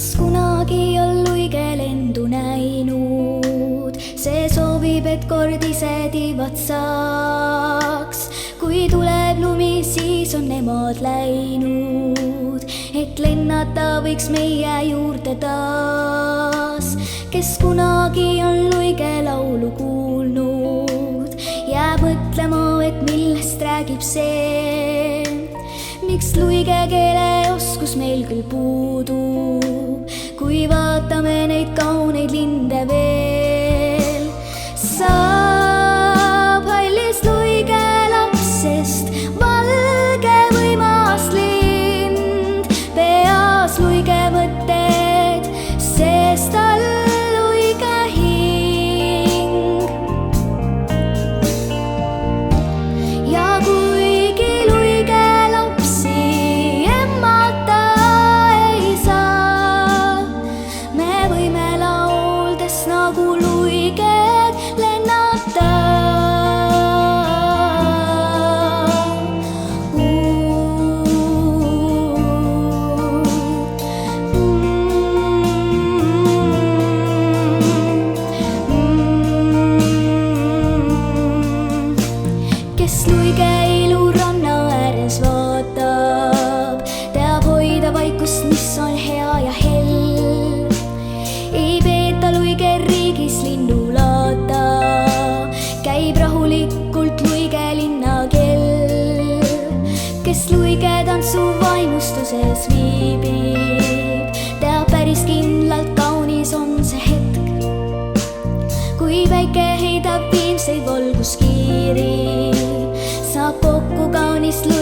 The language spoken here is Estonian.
kes kunagi on luige lendu näinud, see soovib, et kord ise tiivad saaks. Kui tuleb lumi, siis on nemad läinud, et lennata võiks meie juurde taas. Kes kunagi on luige laulu kuulnud, jääb mõtlema, et millest räägib see. Miks luige keele oskus meil küll puudub, kui vaatame neid kauneid linde veel. Saab hallis luige lapsest valge võimas lind, peas luige mõtted, sest tal luige hing. Ja kuigi luige lapsi emmata ei saa, me võime lauldes nagu luiged lennata. Kes luige ilu ranna ääres vaatab, teab hoida vaikust, mis on hea ja hell. Ei peeta luige riigis linnulaata, käib rahulikult luige linnakell. Kes luige tantsu vaimustuses viibib, teab päris kindlalt, kaunis on see hetk, kui päike heidab viimseid valguskiiri, saab kokku kaunist luige.